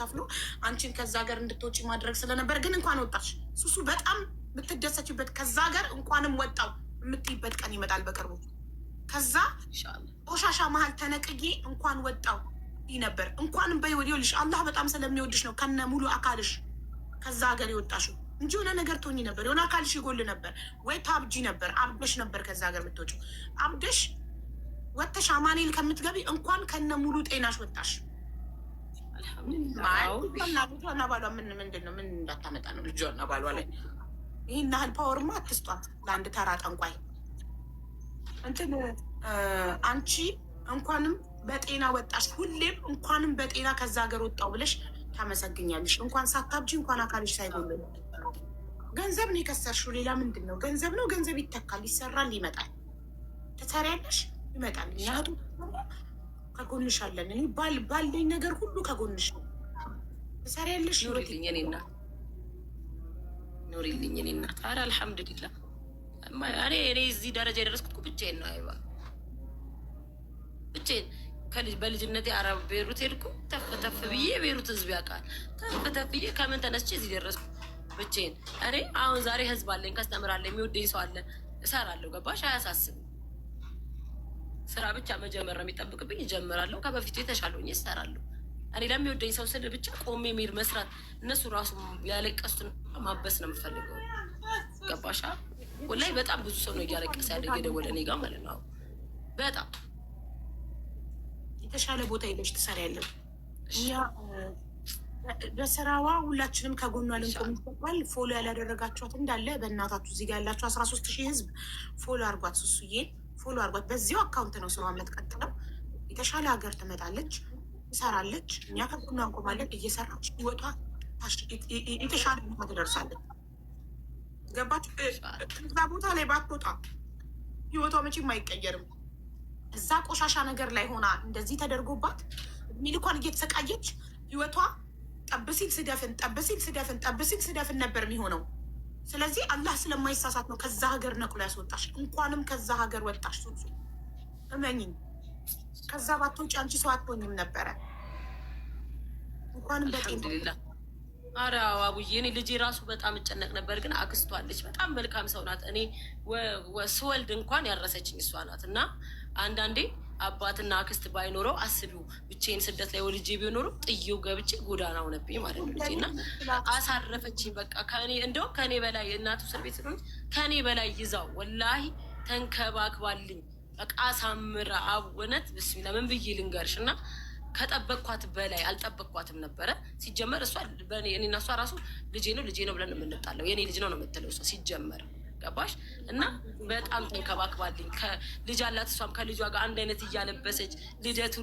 ከፍሎ አንቺን ከዛ ሀገር እንድትወጪ ማድረግ ስለነበር ግን እንኳን ወጣሽ። ሱሱ በጣም የምትደሰችበት ከዛ ሀገር እንኳንም ወጣው የምትይበት ቀን ይመጣል በቅርቡ። ከዛ ቆሻሻ መሀል ተነቅዬ እንኳን ወጣው ይህ ነበር። እንኳንም በይወልሽ አላህ በጣም ስለሚወድሽ ነው ከነ ሙሉ አካልሽ ከዛ ሀገር የወጣሽው እንጂ የሆነ ነገር ትሆኚ ነበር። የሆነ አካልሽ ይጎል ነበር ወይ ታብጂ ነበር። አብደሽ ነበር ከዛ ሀገር የምትወጪው። አብደሽ ወጥተሽ አማኑኤል ከምትገቢ እንኳን ከነ ሙሉ ጤናሽ ወጣሽ። ልጇና ባሏ ምንድን ነው ምን እንዳታመጣ ነው ልጇና ባሏ ላይ ይህን ያህል ፓወርማ አትስጧት ለአንድ ተራ ጠንቋይ። እንትን አንቺ እንኳንም በጤና ወጣሽ። ሁሌም እንኳንም በጤና ከዛ ሀገር ወጣው ብለሽ ታመሰግኛለሽ። እንኳን ሳታብጂ እንኳን አካልሽ ሳይጎል። ገንዘብ ነው የከሰርሽው፣ ሌላ ምንድን ነው? ገንዘብ ነው። ገንዘብ ይተካል፣ ይሰራል፣ ይመጣል። ትሰሪያለሽ፣ ይመጣል። ያቱ ከጎንሽ አለን። እኔ ባለኝ ነገር ሁሉ ከጎንሽ ነው። ትሰሪያለሽ። ኑሪልኝ የኔ እናት፣ ኑሪልኝ የኔ እናት። ኧረ አልሐምዱሊላህ እኔ እዚህ ደረጃ የደረስኩት ብቻዬን ነው። አይባ ብቻዬን በልጅነቴ አረብ ቤሩት ሄድኩ። ተፍ ተፍ ብዬ ቤሩት ህዝብ ያውቃል። ተፍ ተፍ ብዬ ከምን ተነስቼ እዚህ ደረስኩ ብቻዬን። እኔ አሁን ዛሬ ህዝብ አለኝ፣ ከስተምራለሁ፣ የሚወደኝ ሰው አለ፣ እሰራለሁ። ገባሽ? አያሳስብም። ስራ ብቻ መጀመር ነው የሚጠብቅብኝ። እጀምራለሁ። ከበፊቱ የተሻለ ሆኜ እሰራለሁ። እኔ ለሚወደኝ ሰው ስል ብቻ ቆሜ ሜር መስራት፣ እነሱ ራሱ ያለቀሱትን ማበስ ነው የምፈልገው። ገባሻ? ወላሂ በጣም ብዙ ሰው ነው እያለቀሰ ያለ እየደወለ እኔ ጋር ማለት ነው። በጣም የተሻለ ቦታ ሄደሽ ትሰሪያለሽ። እኛ በስራዋ ሁላችንም ከጎኗ ልንቆም ይገባል። ፎሎ ያላደረጋችኋት እንዳለ በእናታችሁ እዚህ ጋር ያላችሁ 13,000 ህዝብ ፎሎ አርጓት። ሱሱዬ ፎሎ አርጓት። በዚሁ አካውንት ነው ስራዋ የምትቀጥለው። የተሻለ ሀገር ትመጣለች፣ ትሰራለች። እኛ ከጎኗ እንቆማለን። እየሰራች ህይወቷ የተሻለ ቦታ ትደርሳለች። ገባች? ከዛ ቦታ ላይ ባትወጣ ህይወቷ መቼም አይቀየርም። እዛ ቆሻሻ ነገር ላይ ሆና እንደዚህ ተደርጎባት ሚልኳን እየተሰቃየች ህይወቷ ጠብሲል ስደፍን ጠብሲል ስደፍን ጠብሲል ስደፍን ነበር የሚሆነው። ስለዚህ አላህ ስለማይሳሳት ነው ከዛ ሀገር ነቅሎ ያስወጣሽ። እንኳንም ከዛ ሀገር ወጣሽ ሱሱ፣ እመኝኝ። ከዛ ባትወጪ አንቺ ሰው አትሆኝም ነበረ። እንኳንም በጤና አረ አቡዬ፣ እኔ ልጄ ራሱ በጣም እጨነቅ ነበር፣ ግን አክስቷለች፣ በጣም መልካም ሰው ናት። እኔ ስወልድ እንኳን ያረሰችኝ እሷ ናት። እና አንዳንዴ አባትና አክስት ባይኖረው አስቢው፣ ብቻዬን ስደት ላይ ወልጄ ቢኖረው ጥዬው ገብቼ ጎዳና ሆነብኝ ማለት ነው ልጄ። እና አሳረፈችኝ በቃ። እንደውም ከኔ በላይ እናቱ እስር ቤት ስለሆነች ከኔ በላይ ይዛው ወላሂ ተንከባክባልኝ በቃ አሳምራ። እውነት ብስሚላ ምን ብዬ ልንገርሽ? እና ከጠበቅኳት በላይ አልጠበቅኳትም ነበረ። ሲጀመር እሷ እኔና እሷ ራሱ ልጄ ነው ብለን የምንጣለው። የኔ ልጅ ነው የምትለው እሷ ሲጀመር። ገባሽ? እና በጣም ተንከባክባልኝ። ልጅ አላት እሷም ከልጇ ጋር አንድ አይነት እያለበሰች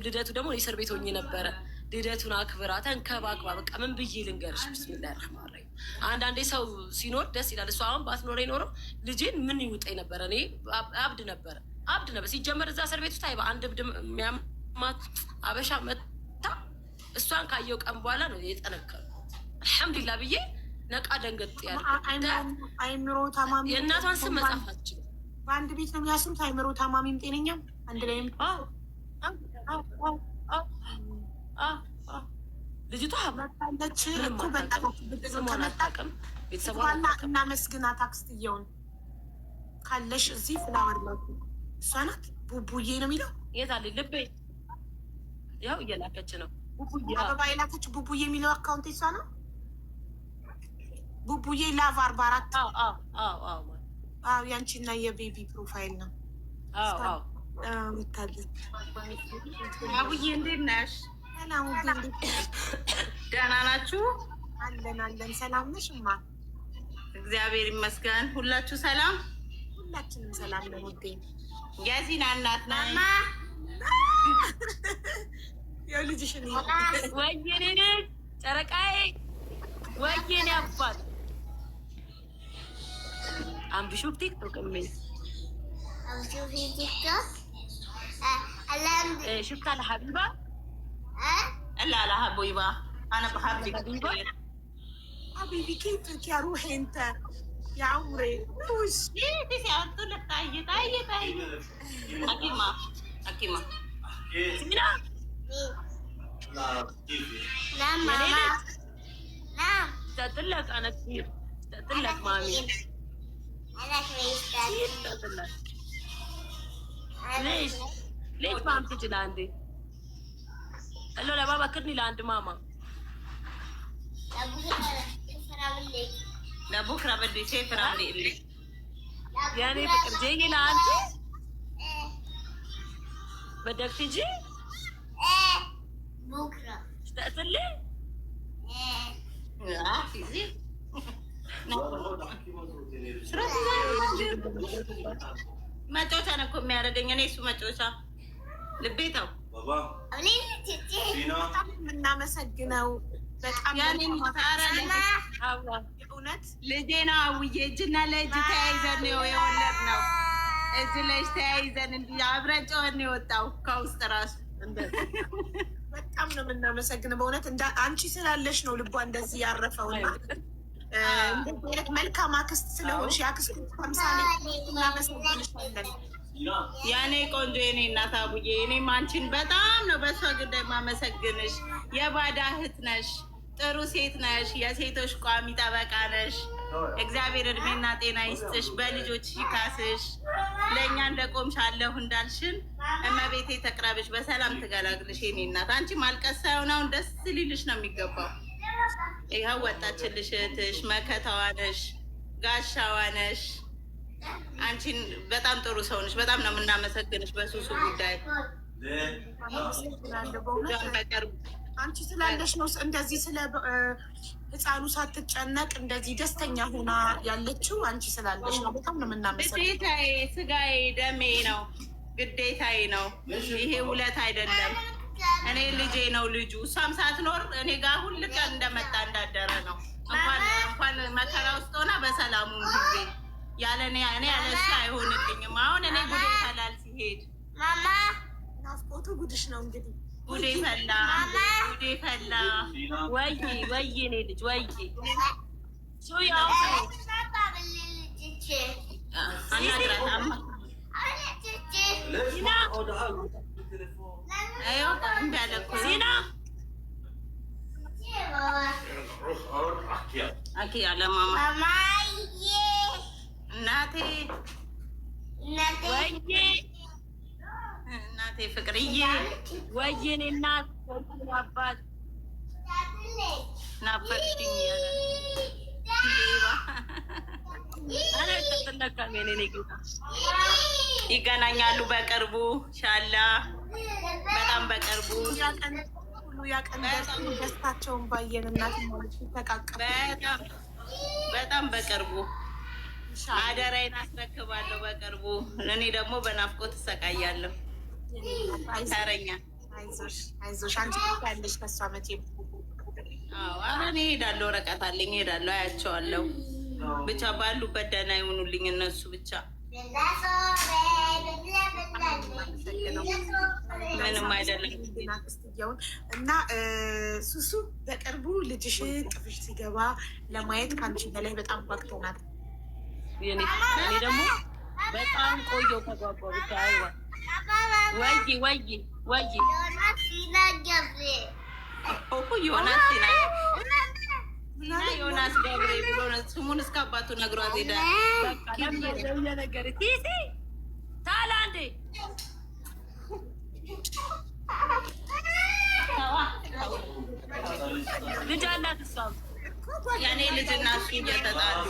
ልደቱ ደግሞ እስር ቤት ሆኜ ነበረ። ልደቱን አክብራ ተንከባክባ በቃ ምን ብዬ ልንገርሽ? ብስሚላሂ ረህማን ረሂም። አንዳንዴ ሰው ሲኖር ደስ ይላል። እሷ አሁን ባትኖረ ይኖረው ልጄን ምን ይውጠኝ ነበረ? እኔ አብድ ነበር ሲጀመር እዛ እስር ቤት ውስጥ አይባ አንድ እብድ የሚያማት አበሻ መታ እሷን ካየው ቀን በኋላ ነው የጠነከሩ። አልሐምዱሊላህ ብዬ ነቃ ደንገጥ ያለ አይምሮ ታማሚ የእናቷን ስም መጻፋችን በአንድ ቤት ነው የሚያስሩት። አይምሮ ታማሚም ጤነኛም አንድ ላይም ልጅቷ መጣለች እኮ በጣም ቤተሰቧን እናመስግናት። አክስትየውን ካለሽ እዚህ ፍላወር ነው እሷ ናት። ቡቡዬ ነው የሚለው የት አለ ልቤ? ያው እየላከች ነው ቡቡዬ፣ አበባ የላከች ቡቡዬ የሚለው አካውንት እሷ ነው። ቡቡዬ ላቭ 44 አዎ ያንቺና የቤቢ ፕሮፋይል ነው። ይታለች። አቡዬ እንዴት ነሽ? ሰላም ውዴ፣ ደህና ናችሁ? አለን። ሰላም ነሽ? እማ እግዚአብሔር ይመስገን። ሁላችሁ ሰላም? ሁላችንም ሰላም ነው ውዴ። የዚና እናት ነኝ። ያው ልጅሽን ወይኔ ጨረቃዬ፣ ወይኔ አባት አንብሹ ቲክቶክ ምን شفتها لحبيبة؟ لا حبيبة، أنا بحبك كثير. حبيبي كيفك يا روحي أنت يا عمري؟ وش؟ إيه قلت لك طيب. حكيمة. سمينة؟ لا كيفي؟ لا ماما. اشتقتلك انا كثير اشتقتلك مامي انا كثير اشتقتلك. ليش ما عم تيجي لعندي؟ قال له لبابا كرني لعند ماما. لبكره بدي سافر عندي اللي يعني بكره جاي لعندي؟ بدك تيجي؟ بكره اشتقت لي؟ መጮቻ ነው እኮ የሚያደርገኝ። እኔ እሱ መጮቻ ልቤታው በጣም የምናመሰግነው በጣም እውነት ልጄ ነው። አውዬ እጅና ለእጅ ተያይዘን ነው የወለድነው። እጅ ለእጅ ተያይዘን እንዲህ አብረን ጮኸን ነው የወጣው ከውስጥ ራሱ። በጣም ነው የምናመሰግነው በእውነት አንቺ ስላለሽ ነው ልቧ እንደዚህ ያረፈውና እንደዚህ አይነት መልካም አክስት ስለሆንሽ የአክስት ከምሳሌ እናመሰግንሻለን። ያኔ ቆንጆ የኔ እናት አቡዬ፣ እኔም አንቺን በጣም ነው በሷ ጉዳይ ማመሰግንሽ። የባዳ እህት ነሽ፣ ጥሩ ሴት ነሽ፣ የሴቶች ቋሚ ጠበቃ ነሽ። እግዚአብሔር እድሜና ጤና ይስጥሽ፣ በልጆች ይካስሽ። ለእኛ እንደቆምሽ አለሁ እንዳልሽን እመቤቴ ተቅረብሽ፣ በሰላም ትገላግልሽ የኔ እናት። አንቺ ማልቀስ ሳይሆን አሁን ደስ ሊልሽ ነው የሚገባው። ይኸው ወጣችልሽ እህትሽ፣ መከታዋ ነሽ፣ ጋሻዋ ነሽ። አንቺን በጣም ጥሩ ሰው ነሽ። በጣም ነው የምናመሰግንሽ በሱሱ ጉዳይ። አንቺ ስላለሽ ነው እንደዚህ ስለ ህፃኑ ሳትጨነቅ እንደዚህ ደስተኛ ሆና ያለችው አንቺ ስላለሽ ነው። በጣም ነው የምናመሰግነው። ግዴታዬ፣ ስጋዬ፣ ደሜ ነው፣ ግዴታዬ ነው። ይሄ ውለት አይደለም። እኔ ልጄ ነው ልጁ። እሷም ሳትኖር እኔ ጋር ሁል ቀን እንደመጣ እንዳደረ ነው። እንኳን መከራ ውስጥ ሆና በሰላሙ ጊዜ ያለ እኔ ያለ እሱ አይሆንልኝም። አሁን እኔ ጉዴ ፈላል ሲሄድ ናፍቆቱ ጉድሽ ነው እንግዲህ ጉዴ ፈላ፣ ጉዴ ፈላ። ወይ እኔ ልጅ ወይ ሱያው ዚና አኪ ያለ ማማ እናቴ እናቴ ፍቅርዬ ወይኔ እናት አባት ናፈቅሽኝ ይገናኛሉ በቅርቡ ሻላ በጣም በቅርቡ ደስታቸውን ባየን እናት በጣም በቅርቡ አደራዬን አስረክባለሁ በቅርቡ። እኔ ደግሞ በናፍቆት እሰቃያለሁ። ተረኛ አይዞሽ አንቺ ያለሽ ከሷ መቼም እኔ እሄዳለሁ። ወረቀት አለኝ እሄዳለሁ፣ አያቸዋለሁ። ብቻ ባሉበት ደህና ይሆኑልኝ እነሱ ብቻ። ምንም አይደለም እና ሱሱ በቅርቡ ልጅሽ ጥፍሽ ሲገባ ለማየት ከአንቺ በላይ በጣም ጓግተናል። እኔ ደግሞ በጣም ቆየሁ ከጓጓ ብቻ አይዋ ወይ ዮናስ ገብሬ ብሎ ስሙን እስከ አባቱ ነግሯት ሄደ። ነገር ቲሲ ታላንዴ ልጅ አላት እሷም የኔ ልጅ እና እሱ እየተጣሉ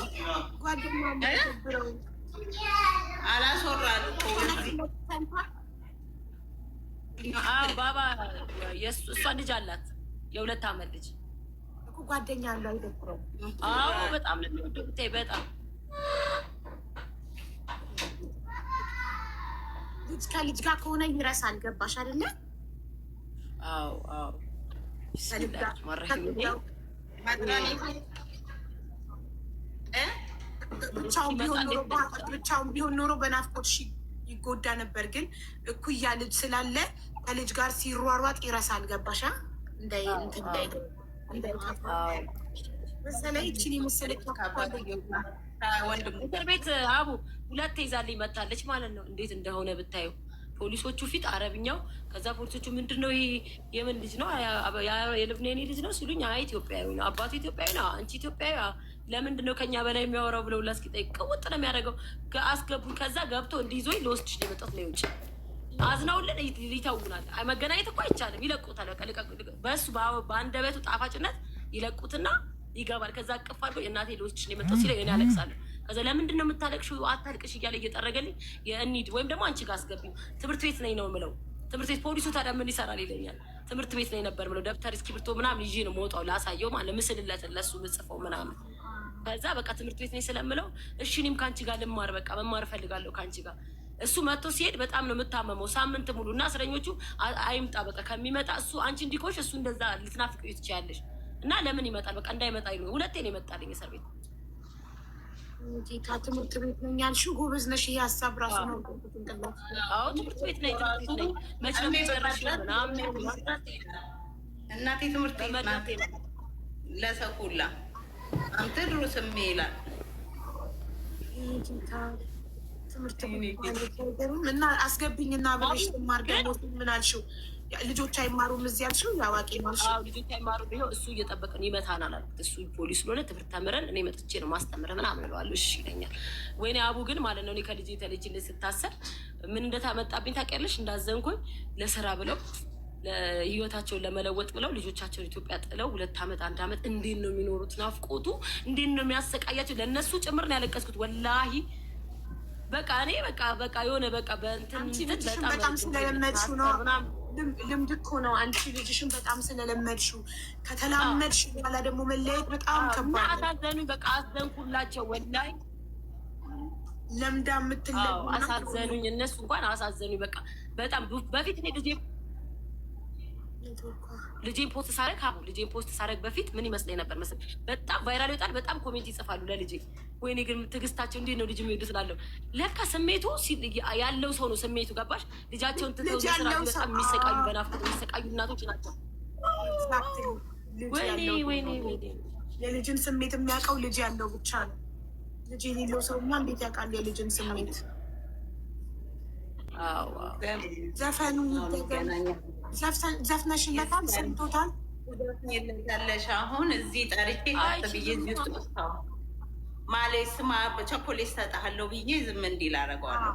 አላስወራሉ ባባ እሷ ልጅ አላት፣ የ2 ዓመት ልጅ ጓደኛ አለው አይደብረው? አዎ በጣም ነው የሚወደው። ብታይ በጣም ልጅ ከልጅ ጋር ከሆነ ይረሳል። ገባሽ አይደለ? አዎ ብቻውን ቢሆን ኖሮ በናፍቆት ይጎዳ ነበር። ግን እኩያ ልጅ ስላለ ከልጅ ጋር ሲሯሯጥ ይረሳል። ገባሻ? በተለይ ይህችን የመሰለች እስር ቤት አቡ 2 ይዛልኝ መታለች ማለት ነው። እንዴት እንደሆነ ብታዩ ፖሊሶቹ ፊት አረብኛው። ከዛ ፖሊሶቹ ምንድነው ይሄ የምን ልጅ ነው የልብኔ ልጅ ነው ሲሉኝ፣ አይ ኢትዮጵያዊ ነው አባቱ ኢትዮጵያዊ ነው አንቺ ኢትዮጵያዊ ለምንድነው ከኛ በላይ የሚያወራው ብለው ላስቂጠይ ቅውጥ ነው የሚያደርገው። አስገቡን። ከዛ ገብቶ እንዲይዞኝ ለወስድሽ ነው የመጣሁት ነው ውጭ አዝነውልን ይተውናል። መገናኘት እኮ አይቻልም። ይለቁታል። በሱ በአንደበቱ ጣፋጭነት ይለቁትና ይገባል። ከዛ አቅፍ አድርጎ እናቴ ልወስድሽ ነው የመጣሁት ሲለኝ እኔ አለቅሳለሁ። ከዛ ለምንድን ነው የምታለቅሽው? አታልቅሽ እያለ እየጠረገልኝ የእኒድ ወይም ደግሞ አንቺ ጋር አስገቢው ትምህርት ቤት ነኝ ነው የምለው። ትምህርት ቤት ፖሊሱ ታዲያ ምን ይሰራል ይለኛል። ትምህርት ቤት ነኝ ነበር የምለው። ደብተር እስክሪብቶ ምናምን ይዤ ነው የምወጣው ላሳየው ማለት ምስልለት ለሱ ምጽፈው ምናምን። ከዛ በቃ ትምህርት ቤት ነኝ ስለምለው እሺ እኔም ከአንቺ ጋር ልማር በቃ መማር እፈልጋለሁ ከአንቺ ጋር። እሱ መጥቶ ሲሄድ በጣም ነው የምታመመው ሳምንት ሙሉ እና እስረኞቹ አይምጣ በቃ ከሚመጣ እሱ አንቺ እንዲኮሽ እሱ እንደዛ ልትናፍቂው ትችያለሽ እና ለምን ይመጣል በቃ እንዳይመጣ ይሉ። ሁለቴ ነው የመጣልኝ እስር ቤት። ጌታ ትምህርት ቤት ነኝ ያልሽው ጎበዝ ነሽ። ይሄ ሀሳብ ራሱ ነው። አዎ ትምህርት ቤት ነኝ ትምህርት ቤት ነኝ። መቼ ነው የጨረስሽው ምናምን? እናቴ ትምህርት ቤት ናት ለሰው ሁላ አንተ ድሮ ስሜ ይላል ጌታ ትምህርት እና አስገብኝና ብለሽ ትማር ደግሞ ምን አልሽው? ልጆች አይማሩም እዚህ ያልሽው ያዋቂ ማልሽ? አዎ ልጆች አይማሩም። ይኸው እሱ እየጠበቀን ይመታናል አልኩት። እሱ ፖሊስ ስለሆነ ትምህርት ተምረን እኔ መጥቼ ነው ማስተምረ ምናምን እለዋለሁ። እሺ ይለኛል። ወይኔ አቡ ግን ማለት ነው እኔ ከልጅ ተልጅነት ስታሰር ምን እንደታመጣብኝ ታውቂያለሽ? እንዳዘንኩኝ ለስራ ብለው ህይወታቸውን ለመለወጥ ብለው ልጆቻቸውን ኢትዮጵያ ጥለው 2 ዓመት 1 ዓመት እንዴት ነው የሚኖሩት? ናፍቆቱ እንዴት ነው የሚያሰቃያቸው? ለእነሱ ጭምር ነው ያለቀስኩት ወላሂ። በቃ እኔ በቃ የሆነ በቃ በእንትን በጣም ስለለመድሽው ነው ልምድ እኮ ነው። አንቺ ልጅሽን በጣም ስለለመድሽው ከተላመድሽ በኋላ ደግሞ መለየት በጣም ከባድ ነው። አሳዘኑኝ። በቃ አዘንኩላቸው ወላሂ። ለምዳ የምትለው አሳዘኑኝ። እነሱ እንኳን አሳዘኑኝ። በቃ በጣም በፊት እኔ ልጄን ፖስት ሳረግ ልጄን ፖስት ሳረግ በፊት ምን ይመስለኝ ነበር መሰለኝ? በጣም ቫይራል ይወጣል። በጣም ኮሜንት ይጽፋሉ ለልጄ። ወይኔ ግን ትዕግስታቸው እንዴት ነው ልጅ የሚወዱ ስላለው። ለካ ስሜቱ ያለው ሰው ነው ስሜቱ። ገባሽ? ልጃቸውን ትተው ስራ በጣም የሚሰቃዩ በናፍቆት የሚሰቃዩ እናቶች ናቸው። ወይኔ የልጅን ስሜት የሚያውቀው ልጅ ያለው ብቻ ነው። ልጅ የሌለው ሰውማ እንዴት ያውቃል የልጅን ስሜት? ዘፈኑ ዘፍነሽለታል? ሰምቶታል? ያለሽ አሁን እዚህ ጠርቼ ብዬ እዚህ ውስጥ ማሌ ስማ በቸኮሌት ሰጠሃለሁ ብዬ ዝም እንዲል አደርገዋለሁ።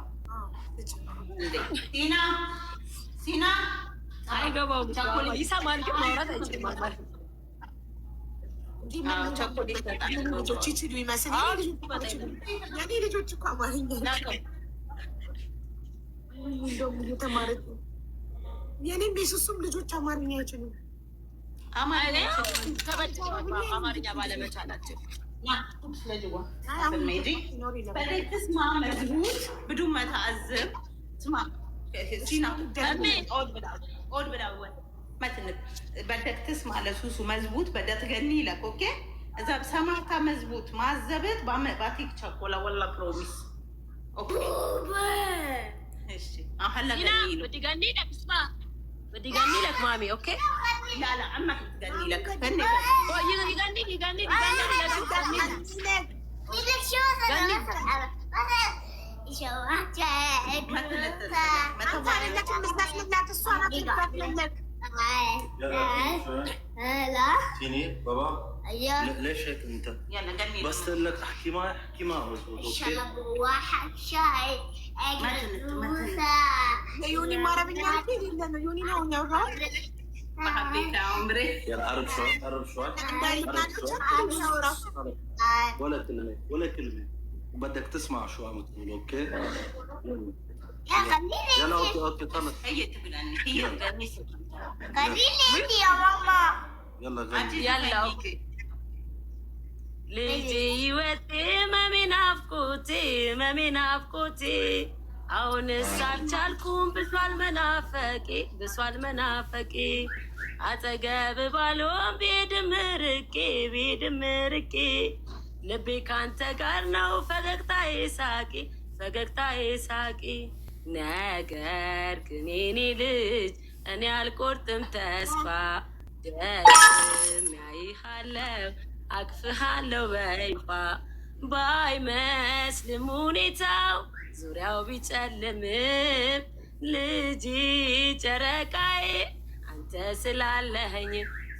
ሲና አይገባውም። ይሰማል ግን ማውራት አይችልም። ቸኮሌት ሰጠሃለሁ ልጆች ይችሉ ይመስል የኔ ልጆች እኮ አማርኛ ተማረት የኔም ቤሱሱም ልጆች አማርኛ አይችሉም። አማርኛ ባለመቻላቸው በደክስማ መዝቡት ብዱ መታዝብ በደክትስ ማለሱሱ መዝቡት በደትገኒ ለኮኬ እዛ ሰማታ መዝቡት ማዘበት ባቲክ ቸኮላ ወላ ፕሮሚስ بتغني لك مامي اوكي لا عمك تغني لك غني يغني بابا ليش هيك انت؟ بس لك احكي معه مضبوط اوكي؟ واحد شاي يوني ما ربي لانه يوني نو نورا ما حبيت عمري يلا قرب شوي ولا كلمة وبدك تسمع شو عم تقول اوكي؟ يلا اوكي طلع هي تغني هي تغني خليني يا ماما يلا غني يلا اوكي ልጄ ህይወቴ መሜናፍቆቴ አሁንስ አልቻልኩም ብሷል መናፈቄ አጠገብ ባልሆን ቤድም ርቄ ልቤ ካንተ ጋር ነው ፈገግታዬ ሳቄ ነገር ግን የኔ ልጅ እኔ አልቆርጥም ተስፋ ደም ያይሃለው አቅፍሃለው በይፋ ባይመስልም ሁኔታው ዙሪያው ቢጨልምም ልጅ ጨረቃዬ አንተ ስላለኸኝ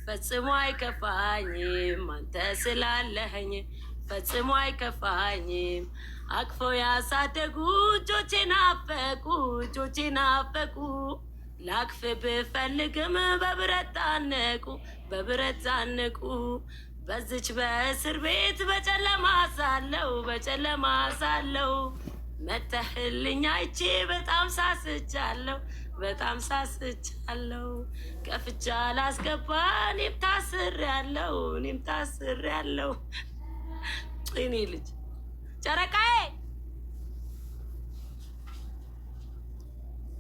ፈጽሞ አይከፋኝም። አንተ ስላለኸኝ ፈጽሞ አይከፋኝም። አቅፈው ያሳደጉ እጆቼ ናፈቁ እጆቼ ናፈቁ። ላቅፍ ብፈልግም በብረት ታነቁ በብረት ታነቁ። በዝች በእስር ቤት በጨለማ ሳለው በጨለማ ሳለው መተህልኝ አይቼ በጣም ሳስቻለሁ በጣም ሳስቻለሁ። ከፍቻ ላስገባ እኔም ታስሬያለሁ እኔም ታስሬያለሁ። እኔ ልጅ ጨረቃዬ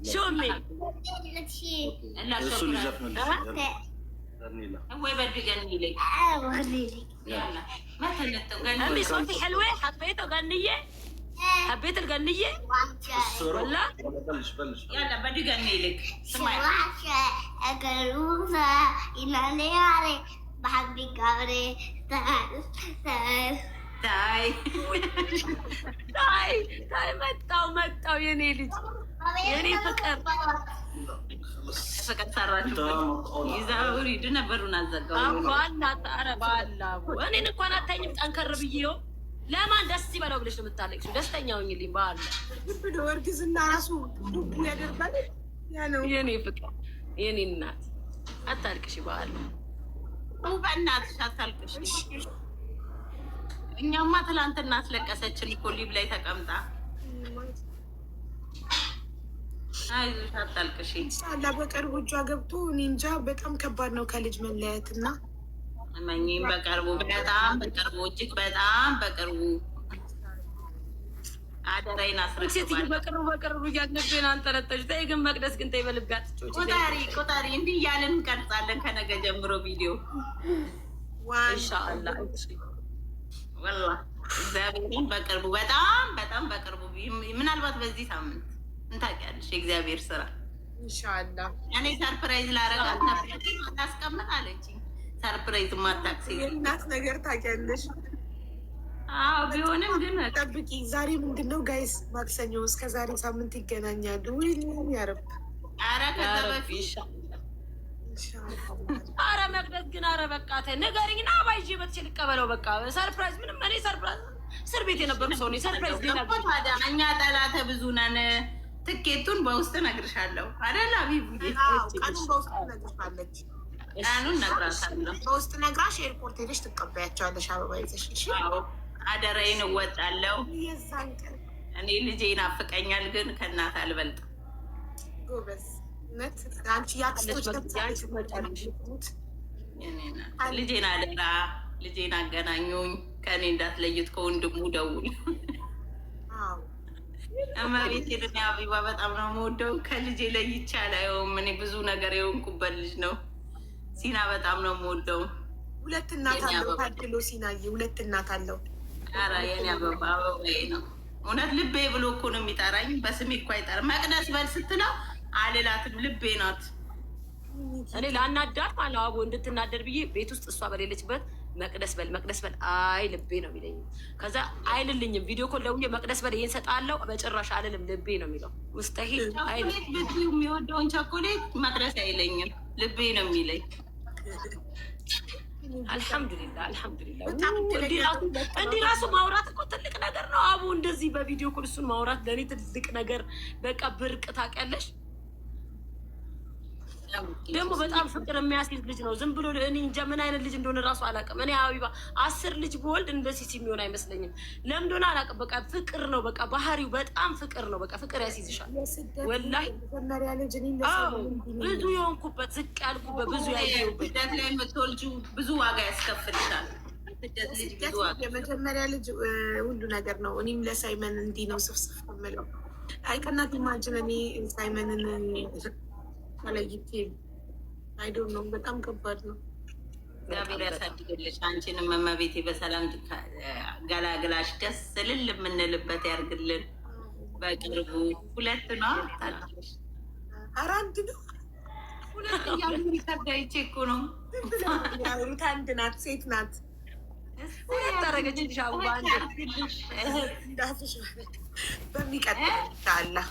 ሹሜ እሱን ይዘፍንልሽ ወይ በድገን ይለኝ أمي صوتي حلوة حبيته غنية حبيت الغنية ولا بلش يلا بدي لك سمعي شواشة أقلوزة إناني علي بحبي قاري تاي تاي متاو يني لج يني فكر فكر سراችሁ ይዛው ሪድ ነበሩና ዘጋው አባና ታረባላ እኔ እንኳን አታኝም ጠንከር ብዬው ለማን ደስ ይበለው ብለሽ ነው የምታለቅሽው? ደስተኛ ሆኝልኝ በአለ ብሎ ወርግዝና ራሱ ዱብ ያደርጋል። ያ ነው የኔ ፍቅር የኔ እናት አታልቅሽ በአለ በእናትሽ አታልቅሽ። እኛማ ትላንትና አስለቀሰችን እኮ ሊብ ላይ ተቀምጣ። አይዞሽ አታልቅሽ። ሳላ በቅርቡ እጇ ገብቶ እኔ እንጃ በጣም ከባድ ነው ከልጅ መለያየት እና እመኚኝ በቅርቡ በጣም በቅርቡ እጅግ በጣም በቅርቡ አደራዬን አስረክባለሁ። በቅርቡ እያነገን አንጠለጠች። ተይ ግን መቅደስ ግን ተይ በልቢያት ቆጣሪ እንዲህ እያልን እንቀርጻለን ከነገ ጀምሮ ቪዲዮ ኢንሻአላህ። ወላሂ እግዚአብሔርን በቅርቡ በጣም በጣም በቅርቡ ምናልባት በዚህ ሳምንት እንታውቂያለሽ። የእግዚአብሔር ስራ ኢንሻአላህ። እኔ ሰርፕራይዝ ላረጋት ነበር ታስቀምጥ አለችኝ። ሰርፕራይዝ ማታክሲ እናት ነገር ታውቂያለሽ። አዎ ቢሆንም ግን ጠብቂ። ዛሬ ምንድነው ጋይስ? ማክሰኞ። እስከ ዛሬ ሳምንት ይገናኛሉ ወይ? ያረብ ኧረ ከዛ በፊት ኧረ መቅደስ ግን ኧረ በቃ ተይ ንገሪኝና ባይዤ በትችል ልቀበለው። በቃ ሰርፕራይዝ ምንም እኔ ሰርፕራይዝ እስር ቤት የነበሩ ሰው ነው። ሰርፕራይዝ ሌላ ታዲያ እኛ ጠላተ ብዙ ነን። ትኬቱን በውስጥ እነግርሻለሁ አይደል አቢቡዬ? ቀኑን በውስጥ እነግርሻለች። ቀኑን እነግራታለሁ። በውስጥ ነግራሽ ኤርፖርት ሄደሽ ትቀበያቸዋለሽ አበባ ይዘሽ። እሺ አደራዬን እወጣለሁ። የዛን ቀን እኔ ልጄ ይናፍቀኛል፣ ግን ከእናት አልበልጥም። ጎበዝ ነት አንቺ ያክስቶች ልጄን አደራ፣ ልጄን አገናኙኝ። ከእኔ እንዳትለዩት፣ ከወንድሙ ደውል። እመቤቴን እኔ አቢባ በጣም ነው የምወደው። ከልጄ ለይቼ አላየውም። እኔ ብዙ ነገር የሆንኩበት ልጅ ነው። ሲና በጣም ነው የምወደው። ሁለት እናት አለው ታድሎ ሲናዬ፣ ሁለት እናት አለው። ኧረ የኔ አበባ አበባዬ ነው እውነት። ልቤ ብሎ እኮ ነው የሚጠራኝ። በስሜ እኮ አይጠራም። መቅደስ በል ስትለው አልላትም። ልቤ ናት። እኔ ላናዳር ማለት አቦ እንድትናደር ብዬ ቤት ውስጥ እሷ በሌለችበት መቅደስ በል አይ ልቤ ነው የሚለኝ። ከዛ አይልልኝም። ቪዲዮ ኮል ደውዬ መቅደስ በል ይሄን ሰጣለሁ። በጭራሽ አልልም። ልቤ ነው የሚለው። ሙስተሂል አይልም። የሚወደውን ቸኮሌት መቅደስ አይለኝም። ልቤ ነው የሚለኝ። አልሐምዱሊላህ። እንዲህ ራሱ ማውራት እኮ ትልቅ ነገር ነው አቡ። እንደዚህ በቪዲዮ ኮል እሱን ማውራት ለእኔ ትልቅ ነገር በቃ ብርቅ ታውቂያለሽ። ደግሞ በጣም ፍቅር የሚያስይዝ ልጅ ነው። ዝም ብሎ እኔ እንጃ ምን አይነት ልጅ እንደሆነ ራሱ አላውቅም። እኔ ሀቢባ 10 ልጅ በወልድ እንደዚህ የሚሆን አይመስለኝም። ለምን እንደሆነ አላውቅም። በቃ ፍቅር ነው። በቃ ባህሪው በጣም ፍቅር ነው። በቃ ፍቅር ያስይዝሻል። ወላሂ ብዙ የሆንኩበት ዝቅ ያልኩበት ብዙ ያየሁበት ስደት ላይ የምትወልጂው ብዙ ዋጋ ያስከፍልሻል። ስደት ልጅ ብዙ ዋጋ የመጀመሪያ ልጅ ሁሉ ነገር ነው። እኔም ለሳይመን እንዲህ ነው ስፍስፍ የምለው። አይቀናት ኢማጅን እኔ ሳይመንን ለይቴ አይዶን ነው። በጣም ከባድ ነው። እግዚአብሔር ያሳድግልሽ። አንቺንም እመቤቴ በሰላም ገላግላሽ ደስ እልል የምንልበት ያርግልን። በቅርቡ 2 ነው ታድርሽ። ኧረ 1 ነው 2 እያሉ ይከብዳይቼ እኮ ነው ያሩት። 1 ናት፣ ሴት ናት። ታረገችልሽ አቡ አንድ እንዳትሽ በሚቀጥል ኢንሻአላህ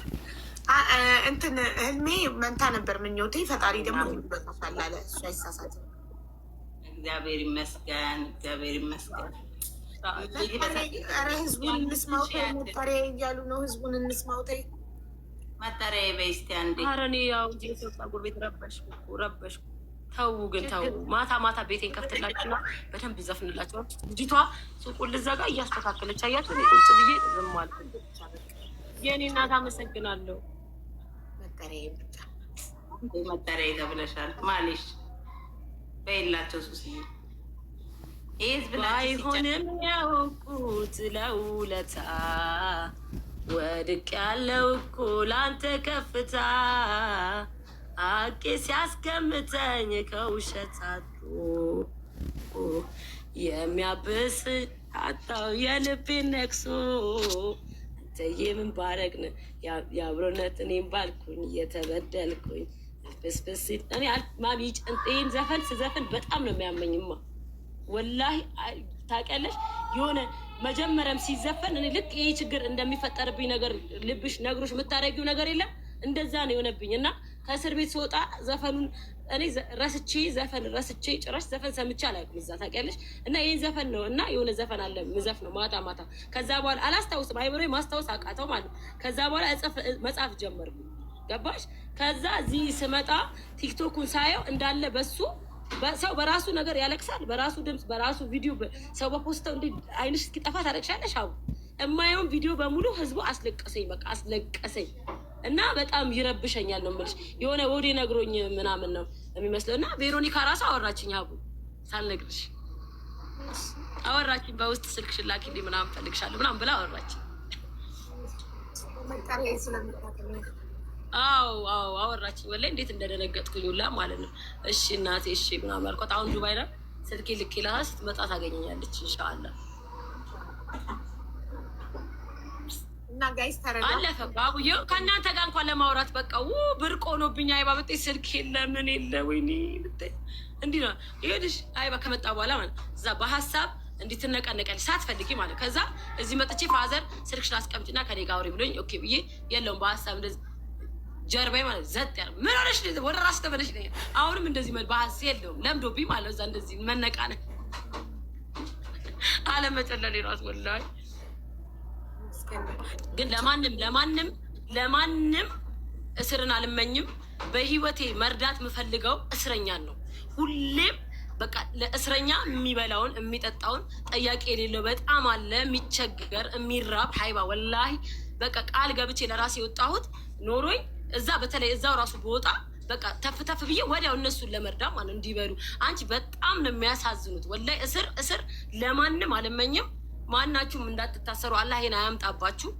እንትን ህልሜ መንታ ነበር ምኞቴ። ፈጣሪ ደግሞ ይበቃላለ። እሱ አይሳሳትም። እግዚአብሔር ይመስገን፣ እግዚአብሔር ይመስገን። ኧረ ህዝቡን እንስማው ተይ፣ መጠሪያ እያሉ ነው። ህዝቡን እንስማው ተይ፣ መጠሪያ በስቲ አንዴ። ኧረ እኔ ያው እንጂ ፀጉር ቤት ረበሽኩ። ተው ግን ተው። ማታ ማታ ቤቴን ከፍትላችሁና በደንብ ዘፍንላችሁ። ልጅቷ ሱቁን ልዘጋ እያስተካከለች አያችሁ። እኔ ቁጭ ብዬ ዝም አልኩኝ። የእኔ እናት አመሰግናለሁ። መጠሪያ ተብለሻል። ማሌሽ በየላቸው ሱስዬ ባይሆንም ያወቁት ለውለታ ወድቅ ያለው እኮ ላንተ ከፍታ አቄ ሲያስቀምጠኝ ከውሸት አጡ የሚያብስ አጣው የልቤን ነቅሶ አንተዬ ምን ባረግን የአብሮነት እኔም ባልኩኝ እየተበደልኩኝ ብስብስ እኔ ማሚ ይህን ዘፈን ስዘፍን በጣም ነው የሚያመኝማ። ወላሂ ታውቂያለሽ፣ የሆነ መጀመሪያም ሲዘፈን እኔ ልክ ይሄ ችግር እንደሚፈጠርብኝ ነገር ልብሽ ነግሮሽ የምታደርጊው ነገር የለም እንደዛ ነው የሆነብኝ። እና ከእስር ቤት ስወጣ ዘፈኑን እኔ ረስቼ ጭራሽ ዘፈን ሰምቼ አላውቅም እዛ ታውቂያለሽ። እና ይህን ዘፈን ነው እና የሆነ ዘፈን አለ ምዘፍ ነው ማታ ማታ። ከዛ በኋላ አላስታውስም፣ አይምሮዬ ማስታወስ አቃተው ማለት ነው። ከዛ በኋላ መጽሐፍ ጀመርኩ ገባሽ። ከዛ እዚህ ስመጣ ቲክቶኩን ሳየው እንዳለ በሱ ሰው በራሱ ነገር ያለቅሳል፣ በራሱ ድምፅ፣ በራሱ ቪዲዮ ሰው በፖስተው እንዲ አይንሽ እስኪጠፋ ታለቅሻለሽ። አሁ የማየውን ቪዲዮ በሙሉ ህዝቡ አስለቀሰኝ፣ በቃ አስለቀሰኝ። እና በጣም ይረብሸኛል ነው የምልሽ። የሆነ ወዴ ነግሮኝ ምናምን ነው የሚመስለው። እና ቬሮኒካ ራሱ አወራችኝ፣ አቡ ሳልነግርሽ አወራችኝ። በውስጥ ስልክሽን ላኪልኝ ምናምን ፈልግሻለሁ ምናምን ብላ አወራችኝ። አዎ አወራችኝ። ወላሂ እንዴት እንደደነገጥኩኝ ሁላ ማለት ነው። እሺ እናቴ እሺ ምናምን አልኳት። አሁን ዱባይ ላይ ስልኬ ልኬልሃ ስትመጣ ታገኘኛለች ኢንሻአላህ። እና ጋይስ ተረዳ አለፈ ባቡዬ ከእናንተ ጋር እንኳን ለማውራት በቃ ብርቅ ሆኖብኝ። አይባ ብታይ ስልክ የለ ምን የለ ወይኔ ብታይ እንዲህ ነው ይሄድሽ። አይባ ከመጣ በኋላ ማለት እዛ በሀሳብ እንዲህ ትነቀነቀልሽ ሳትፈልጊ ማለት። ከዛ እዚህ መጥቼ ፋዘር ስልክሽን አስቀምጪና ከኔ ጋር አውሪ ብሎኝ ኦኬ ብዬ የለውም በሀሳብ እንደዚህ ጀርባዬ ማለት ዘጥ ያለ ምን ሆነሽ ወደ ራስ ተመለሽ ይለኛል። አሁንም እንደዚህ በሀስ የለውም ለምዶብኝ ማለት እዛ እንደዚህ መነቃነ አለመጨለል ራስ ወላሂ። ግን ለማንም እስርን አልመኝም። በህይወቴ መርዳት የምፈልገው እስረኛን ነው። ሁሌም በቃ ለእስረኛ የሚበላውን የሚጠጣውን ጠያቄ የሌለው በጣም አለ የሚቸገር የሚራብ ሀይባ ወላሂ በቃ ቃል ገብቼ ለራሴ የወጣሁት ኖሮኝ እዛ በተለይ እዛው ራሱ በወጣ በቃ ተፍ ብዬ ወዲያው እነሱን ለመርዳት ማለት እንዲበሉ። አንቺ በጣም ነው የሚያሳዝኑት ወላሂ። እስር ለማንም አልመኝም። ማናችሁም እንዳትታሰሩ አላህ ይሄን አያምጣባችሁ።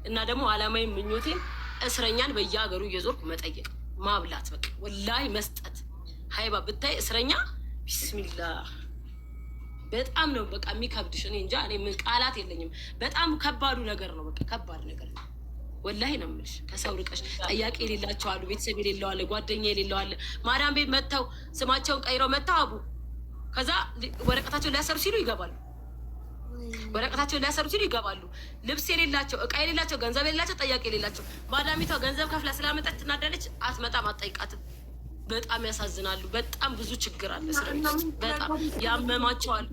እና ደግሞ አላማዬም ምኞቴም እስረኛን በየሀገሩ እየዞርኩ መጠየቅ ማብላት በቃ ወላሂ መስጠት። ሀይባ ብታይ እስረኛ ቢስሚላህ በጣም ነው በቃ የሚከብድሽ። እኔ እንጃ እኔ ምን ቃላት የለኝም። በጣም ከባዱ ነገር ነው በቃ ከባድ ነገር ነው ወላሂ ነው የምልሽ። ከሰው ርቀሽ ጠያቄ የሌላቸው አሉ፣ ቤተሰብ የሌለው አለ፣ ጓደኛ የሌለው አለ። ማዳም ቤት መጥተው ስማቸውን ቀይረው መጥተው አቡ ከዛ ወረቀታቸውን ሊያሰሩ ሲሉ ይገባሉ። ልብስ የሌላቸው እቃ የሌላቸው ገንዘብ የሌላቸው ጠያቄ የሌላቸው። ማዳሚቷ ገንዘብ ከፍላ ስላመጣች ትናደለች፣ አትመጣም፣ አትጠይቃትም። በጣም ያሳዝናሉ። በጣም ብዙ ችግር አለ። በጣም ያመማቸዋሉ፣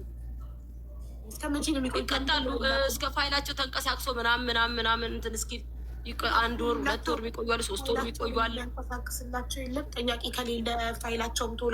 ይቀጣሉ። እስከ ፋይላቸው ተንቀሳቅሶ ምናምን እንትን እስኪ 1 ወር 2 ወር የሚቆዩ አሉ፣ 3 ወር የሚቆዩ አለ። ያንቀሳቅስላቸው የለም ጠያቂ ከሌለ ፋይላቸውም ቶሎ